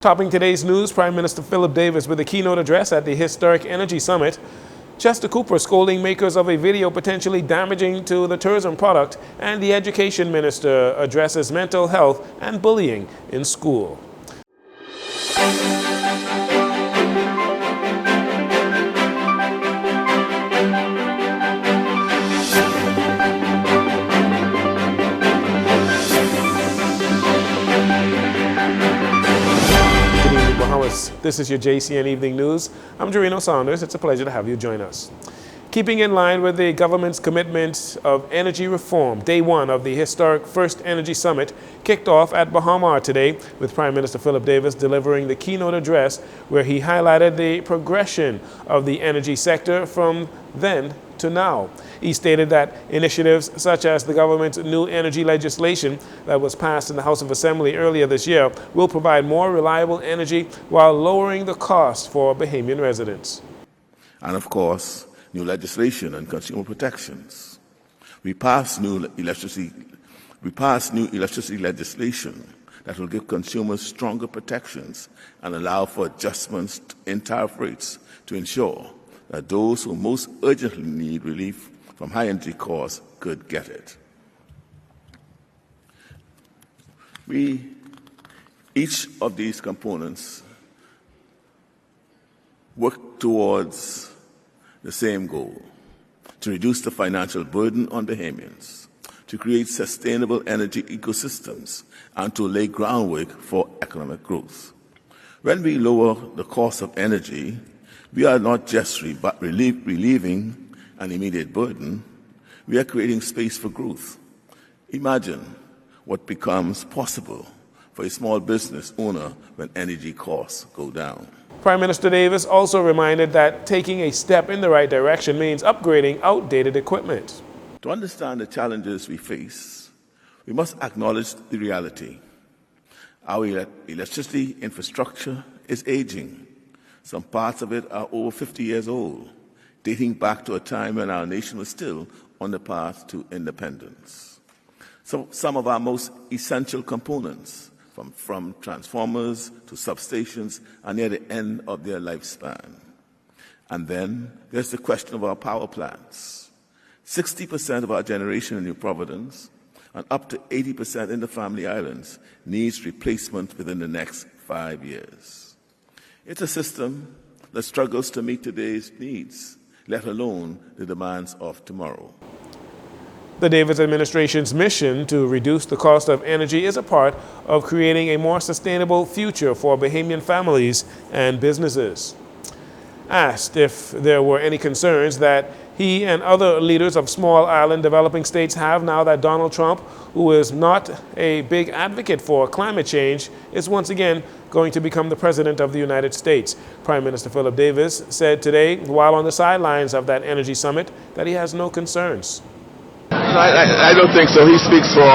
Topping today's news, Prime Minister Philip Davis with a keynote address at the historic Energy Summit. Chester Cooper scolding makers of a video potentially damaging to the tourism product, and the Education Minister addresses mental health and bullying in school. This is your JCN Evening News. I'm Jcn Saunders. It's a pleasure to have you join us. Keeping in line with the government's commitment of energy reform, day one of the historic First Energy Summit kicked off at Bahamar today, with Prime Minister Philip Davis delivering the keynote address where he highlighted the progression of the energy sector from then to now. He stated that initiatives such as the government's new energy legislation that was passed in the House of Assembly earlier this year will provide more reliable energy while lowering the cost for Bahamian residents. And of course, new legislation and consumer protections. We passed new electricity legislation that will give consumers stronger protections and allow for adjustments in tariff rates to ensure that those who most urgently need relief from high energy costs could get it. Each of these components work towards the same goal: to reduce the financial burden on Bahamians, to create sustainable energy ecosystems, and to lay groundwork for economic growth. When we lower the cost of energy, we are not just relieving an immediate burden, we are creating space for growth. Imagine what becomes possible for a small business owner when energy costs go down. Prime Minister Davis also reminded that taking a step in the right direction means upgrading outdated equipment. To understand the challenges we face, we must acknowledge the reality. Our electricity infrastructure is aging. Some parts of it are over 50 years old, dating back to a time when our nation was still on the path to independence. So some of our most essential components, from transformers to substations, are near the end of their lifespan. And then there's the question of our power plants. 60% of our generation in New Providence and up to 80% in the Family Islands needs replacement within the next 5 years. It's a system that struggles to meet today's needs, let alone the demands of tomorrow. The Davis administration's mission to reduce the cost of energy is a part of creating a more sustainable future for Bahamian families and businesses. Asked if there were any concerns that he and other leaders of small island developing states have now that Donald Trump, who is not a big advocate for climate change, is once again going to become the President of the United States. Prime Minister Philip Davis said today, while on the sidelines of that energy summit, that he has no concerns. I don't think so. He speaks for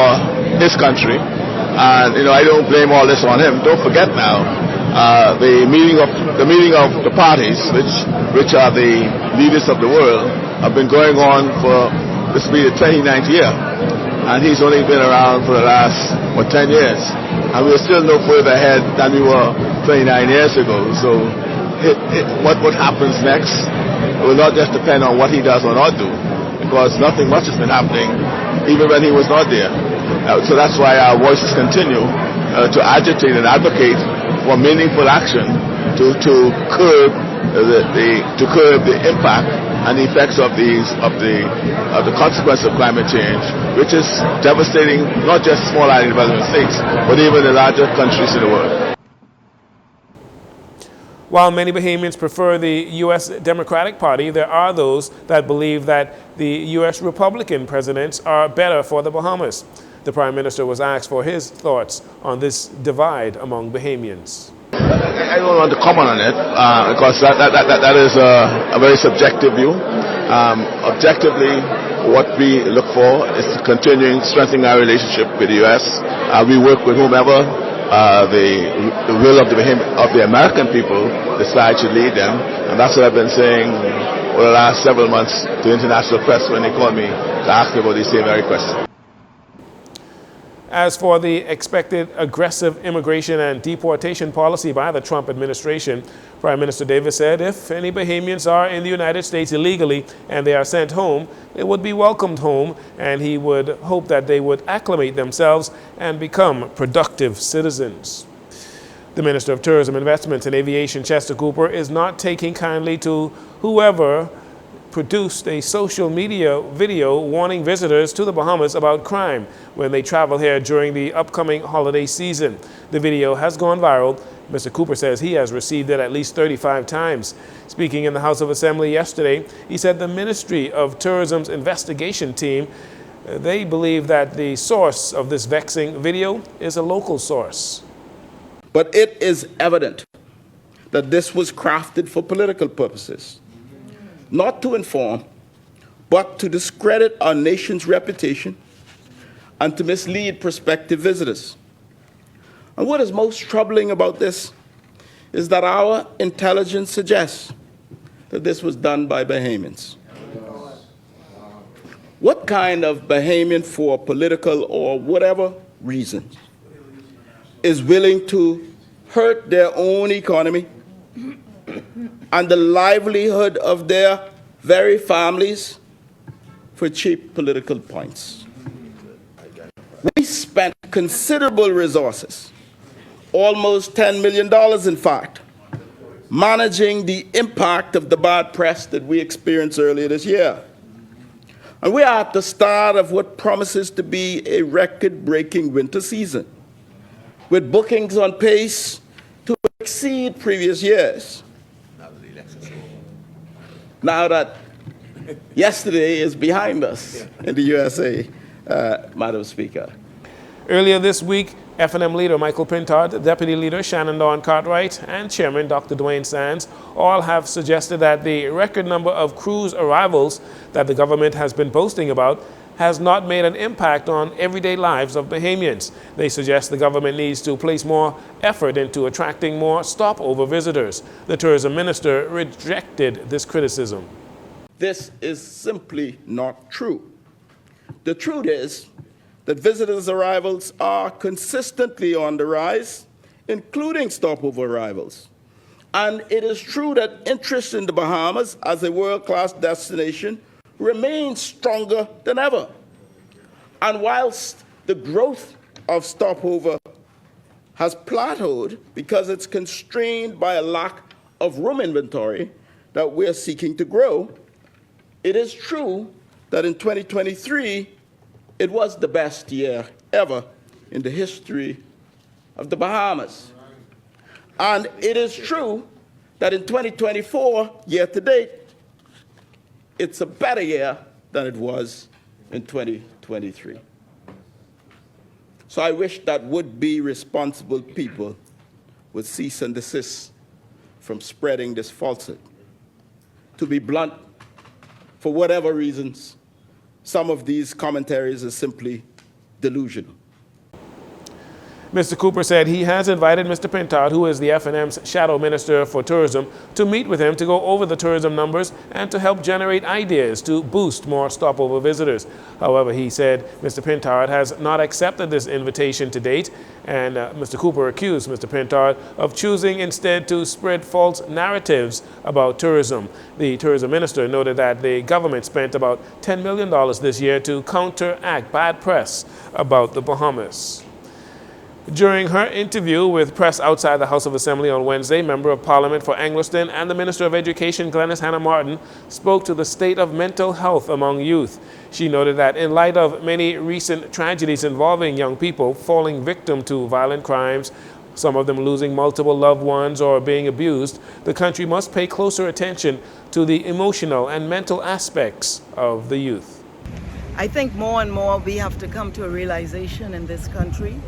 his country, and I don't blame all this on him. Don't forget now, the meeting of the parties, which are the leaders of the world, have been going on for this will be the 29th year, and he's only been around for the last 10 years, and we're still no further ahead than we were 29 years ago. So what happens next will not just depend on what he does or not do, because nothing much has been happening even when he was not there. So that's why our voices continue to agitate and advocate for meaningful action to curb the impact and the effects of the consequence of climate change, which is devastating not just small island developing states, but even the larger countries in the world. While many Bahamians prefer the U.S. Democratic Party, there are those that believe that the U.S. Republican presidents are better for the Bahamas. The Prime Minister was asked for his thoughts on this divide among Bahamians. I don't want to comment on it because that is a very subjective view. Objectively, what we look for is continuing strengthening our relationship with the U.S. We work with whomever the will of the American people decide to lead them, and that's what I've been saying for the last several months to international press when they call me to ask me about these same very questions. As for the expected aggressive immigration and deportation policy by the Trump administration, Prime Minister Davis said if any Bahamians are in the United States illegally and they are sent home, they would be welcomed home, and he would hope that they would acclimate themselves and become productive citizens. The Minister of Tourism, Investments and Aviation, Chester Cooper, is not taking kindly to whoever produced a social media video warning visitors to the Bahamas about crime when they travel here during the upcoming holiday season. The video has gone viral. Mr. Cooper says he has received it at least 35 times. Speaking in the House of Assembly yesterday, he said the Ministry of Tourism's investigation team, they believe that the source of this vexing video is a local source. But it is evident that this was crafted for political purposes, not to inform, but to discredit our nation's reputation and to mislead prospective visitors. And what is most troubling about this is that our intelligence suggests that this was done by Bahamians. What kind of Bahamian, for political or whatever reasons, is willing to hurt their own economy and the livelihood of their very families for cheap political points? We spent considerable resources, almost $10 million in fact, managing the impact of the bad press that we experienced earlier this year. And we are at the start of what promises to be a record-breaking winter season, with bookings on pace to exceed previous years. Now that yesterday is behind us in the USA, Madam Speaker. Earlier this week, F&M leader Michael Pintard, Deputy Leader Shannon Dawn Cartwright, and Chairman Dr. Dwayne Sands all have suggested that the record number of cruise arrivals that the government has been boasting about has not made an impact on everyday lives of Bahamians. They suggest the government needs to place more effort into attracting more stopover visitors. The tourism minister rejected this criticism. This is simply not true. The truth is that visitors' arrivals are consistently on the rise, including stopover arrivals. And it is true that interest in the Bahamas as a world-class destination remains stronger than ever. And whilst the growth of stopover has plateaued because it's constrained by a lack of room inventory that we're seeking to grow, it is true that in 2023, it was the best year ever in the history of the Bahamas. And it is true that in 2024, year to date, it's a better year than it was in 2023. So I wish that would-be responsible people would cease and desist from spreading this falsehood. To be blunt, for whatever reasons, some of these commentaries are simply delusional. Mr. Cooper said he has invited Mr. Pintard, who is the F&M's Shadow Minister for Tourism, to meet with him to go over the tourism numbers and to help generate ideas to boost more stopover visitors. However, he said Mr. Pintard has not accepted this invitation to date, and Mr. Cooper accused Mr. Pintard of choosing instead to spread false narratives about tourism. The tourism minister noted that the government spent about $10 million this year to counteract bad press about the Bahamas. During her interview with press outside the House of Assembly on Wednesday, Member of Parliament for Anglerston and the Minister of Education, Glenys Hannah Martin, spoke to the state of mental health among youth. She noted that in light of many recent tragedies involving young people falling victim to violent crimes, some of them losing multiple loved ones or being abused, the country must pay closer attention to the emotional and mental aspects of the youth. I think more and more we have to come to a realization in this country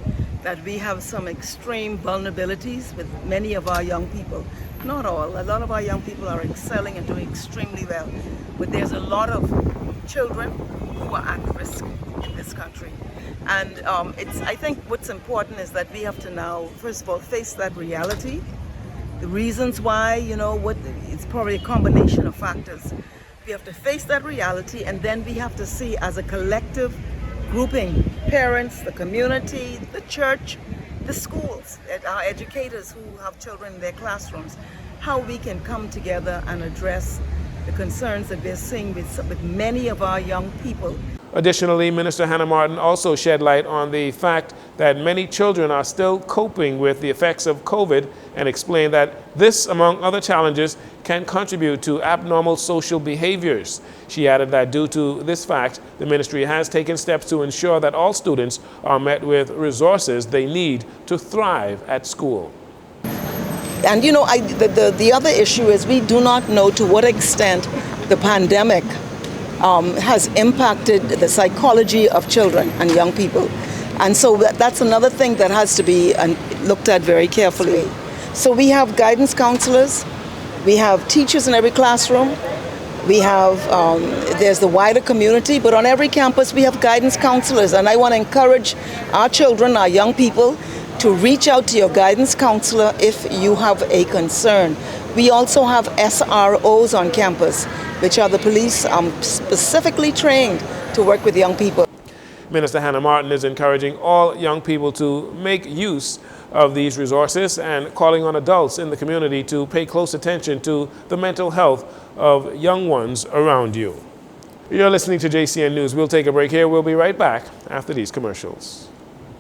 that we have some extreme vulnerabilities with many of our young people. Not all. A lot of our young people are excelling and doing extremely well. But there's a lot of children who are at risk in this country. And I think what's important is that we have to now, first of all, face that reality. The reasons why, it's probably a combination of factors. We have to face that reality, and then we have to see as a collective grouping parents, the community, the church, the schools, our educators who have children in their classrooms, how we can come together and address the concerns that we're seeing with many of our young people. Additionally, Minister Hannah Martin also shed light on the fact that many children are still coping with the effects of COVID and explained that this, among other challenges, can contribute to abnormal social behaviors. She added that due to this fact, the ministry has taken steps to ensure that all students are met with resources they need to thrive at school. And you know, the other issue is we do not know to what extent the pandemic has impacted the psychology of children and young people. And so that's another thing that has to be looked at very carefully. So we have guidance counselors, we have teachers in every classroom, we have, there's the wider community, but on every campus we have guidance counselors. And I want to encourage our children, our young people, to reach out to your guidance counselor if you have a concern. We also have SROs on campus, which are the police specifically trained to work with young people. Minister Hannah Martin is encouraging all young people to make use of these resources and calling on adults in the community to pay close attention to the mental health of young ones around you. You're listening to JCN News. We'll take a break here. We'll be right back after these commercials.